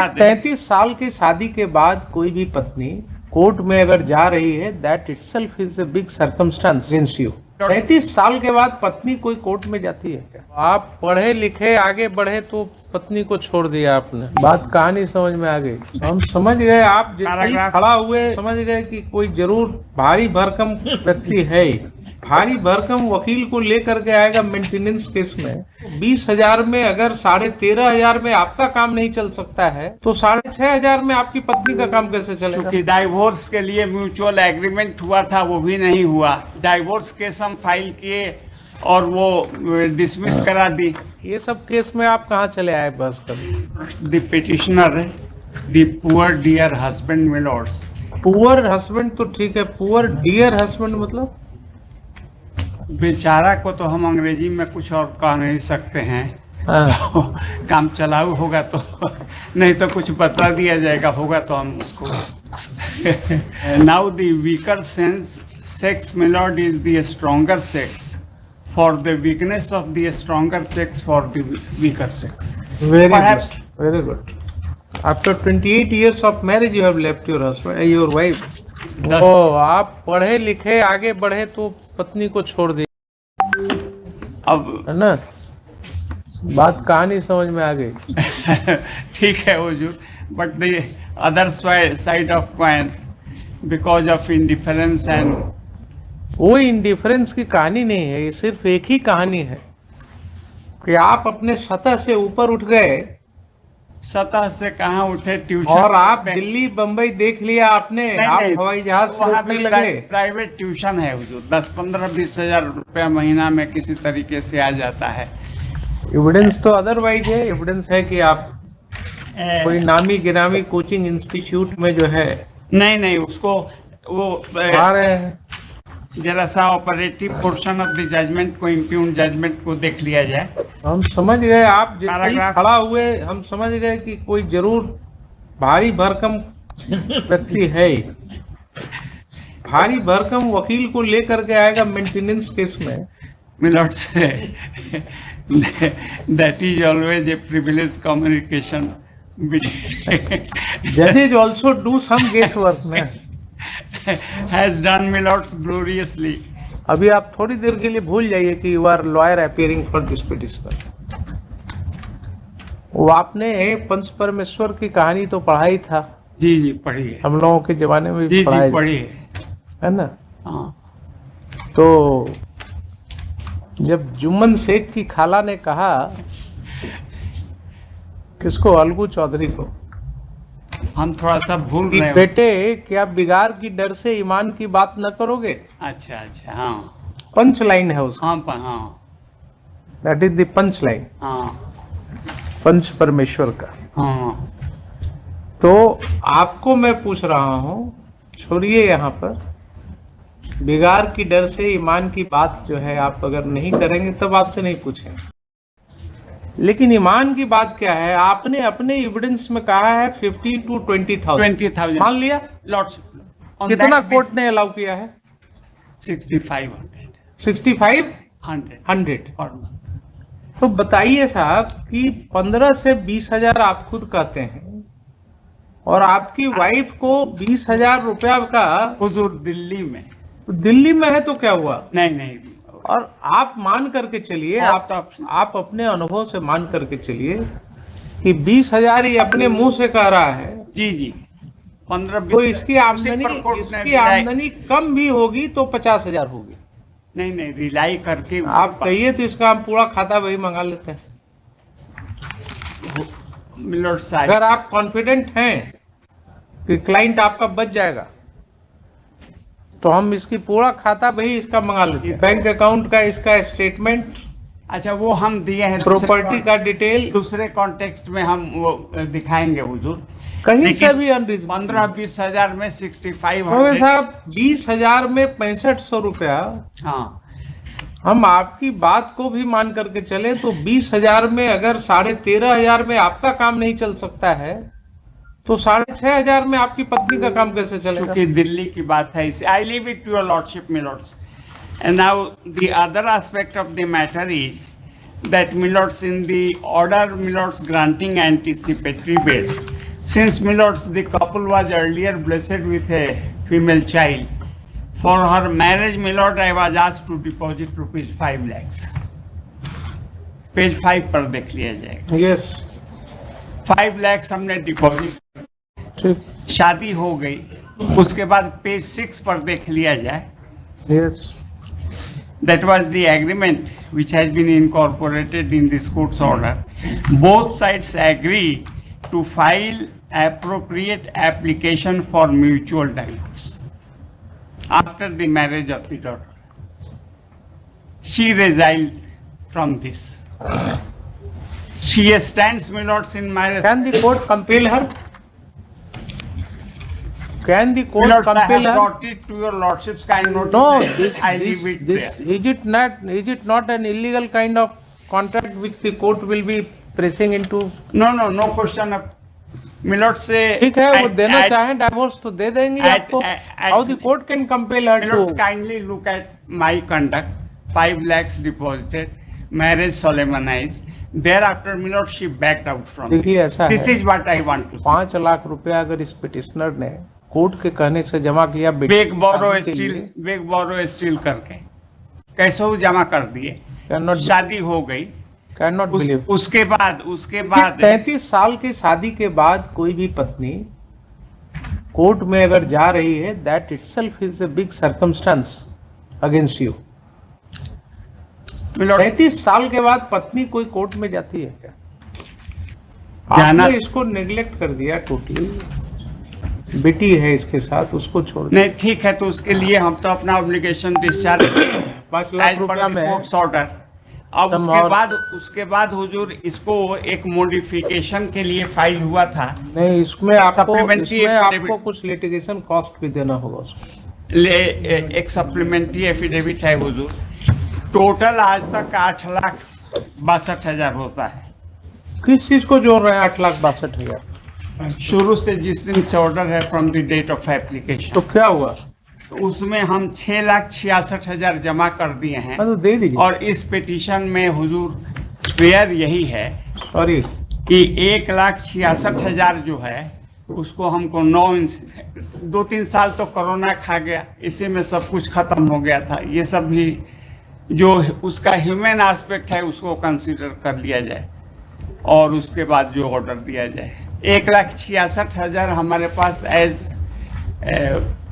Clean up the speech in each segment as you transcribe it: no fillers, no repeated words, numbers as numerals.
33 साल की शादी के बाद कोई भी पत्नी कोर्ट में अगर जा रही है, that itself is a big circumstance against you. 33 साल के बाद पत्नी कोई कोर्ट में जाती है क्या? आप पढ़े लिखे आगे बढ़े तो पत्नी को छोड़ दिया आपने, बात कहानी समझ में आ गई। हम समझ गए, आप जितने खड़ा हुए समझ गए कि कोई जरूर भारी भरकम व्यक्ति है। भारी भरकम वकील को लेकर के आएगा मेंटेनेंस केस में। 20,000 में अगर 13,500 में आपका काम नहीं चल सकता है तो 6,500 में आपकी पत्नी का काम कैसे चलेगा? क्योंकि डाइवोर्स के लिए म्यूचुअल एग्रीमेंट हुआ था, वो भी नहीं हुआ। डाइवोर्स केस हम फाइल किए और वो डिसमिस करा दी। ये सब केस में आप कहाँ चले आए बस कभी? The petitioner, the poor dear husband milords. Poor husband तो ठीक है, पुअर डियर हस्बैंड मतलब बेचारा को तो हम अंग्रेजी में कुछ और कह नहीं सकते हैं। तो काम चलाऊ होगा तो नहीं तो कुछ बता दिया जाएगा, होगा तो हम उसको। Now the weaker sex milord is the stronger sex for the weakness of the stronger sex for the weaker sex. Perhaps. Very good. After 28 years of marriage, you have left your husband, your wife. Oh, आप पढ़े लिखे आगे बढ़े तो पत्नी को छोड़ दिए। अब है ना, बात कहानी समझ में आ गई। ठीक है हुजूर, but the other side of coin, because of indifference and वो इंडिफरेंस की कहानी नहीं है, ये सिर्फ एक ही कहानी है कि आप अपने सतह से ऊपर उठ गए। सतह से कहाँ उठे? ट्यूशन। और आप दिल्ली बंबई देख लिया आपने, आप हवाई जहाज से उठने लगे। प्राइवेट ट्यूशन है हुजूर, 10-15-20 हजार रुपया महीना में किसी तरीके से आ जाता है। एविडेंस तो अदरवाइज है। एविडेंस है कि आप कोई नामी गिरामी कोचिंग इंस्टीट्यूट में जो है नहीं उसको वो आ रहे हैं। जरा सा operative portion of the judgment को, इम्प्यून जजमेंट को देख लिया जाए। हम समझ गए, आप जितने खड़ा हुए हम समझ गए कि कोई जरूर भारी भरकम व्यक्ति है। भारी भरकम वकील को लेकर के आएगा मेंटेनेंस केस में। मिलॉर्ड से that is always a privilege communication. जजेज also do some guess work में। Has done Milords gloriously. अभी आप थोड़ी देर के लिए भूल जाइए कि you are lawyer appearing for this petition. वो आपने पंच परमेश्वर की कहानी तो पढ़ाई था। जी पढ़ी है, हम लोगों के जमाने में भी पढ़ी है ना। हाँ। तो जब जुम्मन शेख की खाला ने कहा, किसको, अलगू चौधरी को, हम थोड़ा सा भूल रहे हैं बेटे, क्या बिगाड़ की डर से ईमान की बात न करोगे? अच्छा हाँ, पंच लाइन है उसका। हाँ that is the punch line. हाँ, पंच परमेश्वर का। हाँ। तो आपको मैं पूछ रहा हूं, छोड़िए यहाँ पर, बिगाड़ की डर से ईमान की बात जो है आप अगर नहीं करेंगे तब आपसे नहीं पूछेंगे। लेकिन ईमान की बात क्या है? आपने अपने एविडेंस में कहा है 50 to 20,000 मान लिया। लॉर्डशिप कितना कोर्ट ने अलाउ किया है? 6500 तो बताइए साहब कि 15 से 20,000 आप खुद कहते हैं और आपकी वाइफ को 20,000 रुपया का हुजूर दिल्ली में। दिल्ली में है तो क्या हुआ? नहीं। और आप मान करके चलिए, आप अपने अनुभव से मान करके चलिए कि 20,000 ही अपने मुंह से कह रहा है। जी 15-20। तो इसकी आमदनी कम भी होगी तो 50,000 होगी। नहीं रिलाई करके आप कहिए तो इसका हम पूरा खाता वही मंगा लेते हैं। मिलॉर्ड साहब, अगर आप कॉन्फिडेंट हैं कि क्लाइंट आपका बच जाएगा तो हम इसकी पूरा खाता वही इसका मंगा लेते हैं। बैंक अकाउंट का इसका स्टेटमेंट, अच्छा वो हम दिए हैं, प्रॉपर्टी का डिटेल दूसरे कॉन्टेक्स्ट में हम वो दिखाएंगे हुजूर। कहीं से भी अनरीजनेबल। 15-20 हजार में 6500 साहब, 20,000 में 6500 रुपया। हाँ, हम आपकी बात को भी मान करके चले तो 20,000 में अगर 13,500 में आपका काम नहीं चल सकता है तो 6,500 में आपकी पत्नी का काम कैसे चलेगा? क्योंकि दिल्ली की बात है इसे। I leave it to your lordship milords. And now the other aspect of the matter is that milords, in the order milords granting anticipatory bail, Since Milords, the couple was earlier blessed with a female child. For her marriage, Milord, I was asked to deposit rupees 5 lakhs. Page 5 पर देख लिया जाएगा। Yes 5 lakhs हमने deposit, ठीक, शादी हो गई। उसके बाद पेज 6 पर देख लिया जाए। Yes That was the agreement which has been incorporated in this court's order. Both sides agree to file appropriate application for mutual divorce after the marriage of the daughter. She resigned from this. She stands, my lords, in my... Can the court compel her? Can the court Milords, I compel have her? brought it to your lordship's kind notice. No, I leave it there. is it not an illegal kind of contract which the court will be pressing into? No question of Milord से ठीक है, वो देना चाहें divorce तो दे देंगे आपको। How the court can compel her Milords, to? kindly look at my conduct. 5 lakhs deposited, marriage solemnized. Thereafter, Milord, she backed out from देखिए this. ऐसा This है, is what I want to say. 5 lakh रुपया अगर इस petitioner ने court के कहने से जमा किया बेटी बेग की बोरो शादी के स्टील, लिए, बेग बोरो स्टील करके कैसे वो जमा कर दिए, cannot शादी हो गई। cannot believe. उसके बाद 33 साल की शादी के बाद कोई भी पत्नी कोर्ट में अगर जा रही है, that itself is a big circumstance against you. Milord 33 साल के बाद पत्नी कोई कोर्ट में जाती है क्या? जाना- आपने इसको नेग्लेक्ट कर दिया टोटली। बेटी है इसके साथ, उसको छोड़ दिया। नहीं, ठीक है, तो उसके लिए हम तो अपना ऑब्लिगेशन डिस्चार्ज 5 लाख रुपया में है। Courts order. अब तब उसके बाद हुजूर इसको एक मॉडिफिकेशन के लिए फाइल हुआ था। नहीं, इसमें आपको supplementary affidavit- कुछ लिटिगेशन कॉस्ट भी देना होगा उसको। एक सप्लीमेंट्री एफिडेविट है हुजूर। टोटल आज तक 8,62,000 होता है। किस चीज को जोड़ रहे हैं 8,62,000? शुरू से जिस दिन से ऑर्डर है from the date of application, तो क्या हुआ? तो उसमें हम 6,66,000 जमा कर दिए हैं। हाँ, तो दे दीजिए। और इस पिटीशन में हुजूर फेयर यही है सॉरी, कि 1,66,000 जो है उसको हमको 2-3 साल तो कोरोना खा गया, इसी में सब कुछ खत्म हो गया था। ये सब भी जो उसका ह्यूमन एस्पेक्ट है उसको कंसीडर कर लिया जाए और उसके बाद जो ऑर्डर दिया जाए। 1,66,000 हमारे पास as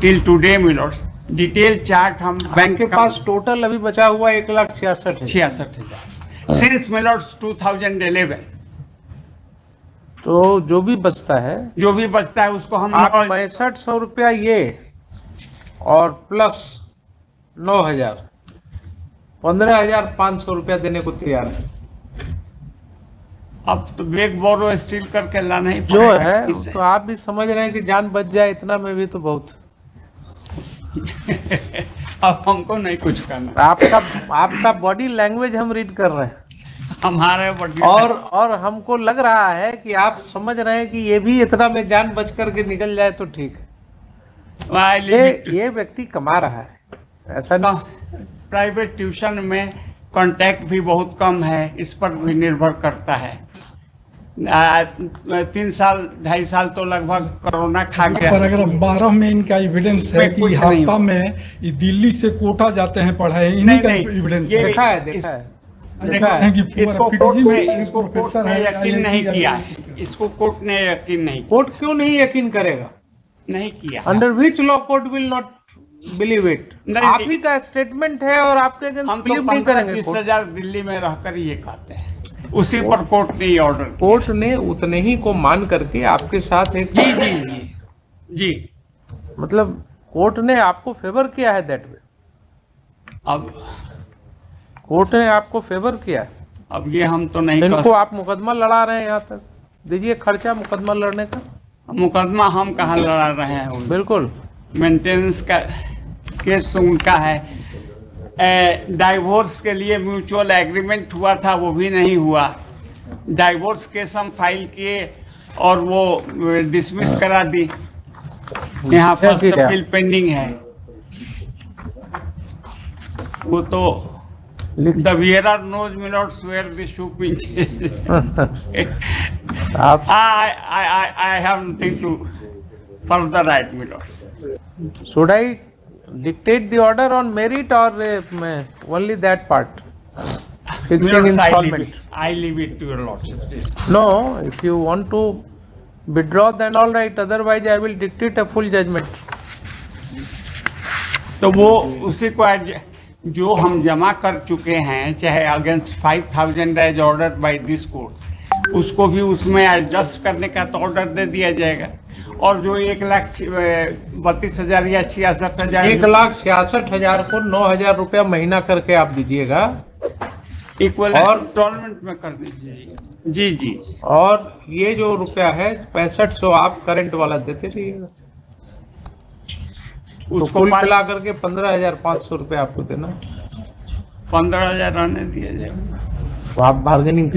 till today milords. Detail chart हम बैंक के पास टोटल अभी बचा हुआ 1,66,000। 66,000 सिंस मिलोड्स 2011। तो जो भी बचता है उसको हम आप 6500 रुपया ये और प्लस 9,000, 15,500 रुपया देने को तैयार है। अब तो बेग बोरो स्टील करके लाना ही जो पड़ेगा। है तो आप भी समझ रहे हैं कि जान बच जाए, इतना में भी तो बहुत। अब हमको नहीं कुछ करना, आपका बॉडी लैंग्वेज हम रीड कर रहे हैं हमारे बॉडी और हमको लग रहा है कि आप समझ रहे हैं कि ये भी इतना में जान बच करके निकल जाए तो ठीक है। ये व्यक्ति कमा रहा है, ऐसा ना। प्राइवेट ट्यूशन में कांटेक्ट भी बहुत कम है, इस पर भी निर्भर करता है। 3 साल 2.5 साल तो लगभग कोरोना खा गया। पैराग्राफ 12 में इनका एविडेंस है कि हफ्ता में ये दिल्ली से कोटा जाते हैं पढ़ाई, इन्हीं का एविडेंस है। देखा है इसको कोर्ट ने यकीन नहीं किया, इसको कोर्ट ने यकीन नहीं किया। कोर्ट क्यों नहीं यकीन करेगा? नहीं किया। Under which law court will not believe it? नहीं, आप ही का स्टेटमेंट है और आपके अगेंस्ट हम तो बिलीव नहीं करेंगे। 15-20,000 दिल्ली में रहकर ये कहते हैं, उसी पर कोर्ट ने ऑर्डर किया। कोर्ट ने उतने ही को मान करके आपके साथ एक जी मतलब कोर्ट ने आपको फेवर किया है दैट वे। अब कोर्ट ने आपको फेवर किया है। अब ये हम तो नहीं इनको आप मुकदमा लड़ा रहे हैं, यहाँ तक दीजिए खर्चा मुकदमा लड़ने का। मुकदमा हम कहाँ लड़ा रहे हैं? बिल्कुल, मेंटेनेंस का केस तो उनका है। डाइवोर्स के लिए म्यूचुअल एग्रीमेंट हुआ था, वो भी नहीं हुआ। डाइवोर्स केस हम फाइल किए और वो डिसमिस करा दी। यहाँ फर्स्ट अपील पेंडिंग है। वो तो the wearer knows milords where the shoe pinches. आप I have nothing to further write, my lord. should I dictate the order on merit or only that part? Fixing My lords, installment. I leave it to your lordship. Please. No, if you want to withdraw, then all right. Otherwise, I will dictate a full judgment. तो वो उसी को जो हम जमा कर चुके हैं, चाहे against 5000 as order by this court, उसको भी उसमें एडजस्ट करने का तो ऑर्डर दे दिया जाएगा। और जो 1,32,000 या 66,000, 1,66,000 को 9,000 रुपया महीना करके आप दीजिएगा इक्वल और इंस्टॉलमेंट में कर दीजिए। जी जी। और ये जो रुपया है 6500 आप करंट वाला देते रहिएगा। तो कुल मिला करके 15,500 रुपया आपको देना। 15,000 रहने दिया जाए, तो आप बार्गेनिंग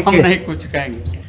हम नहीं कुछ कहेंगे।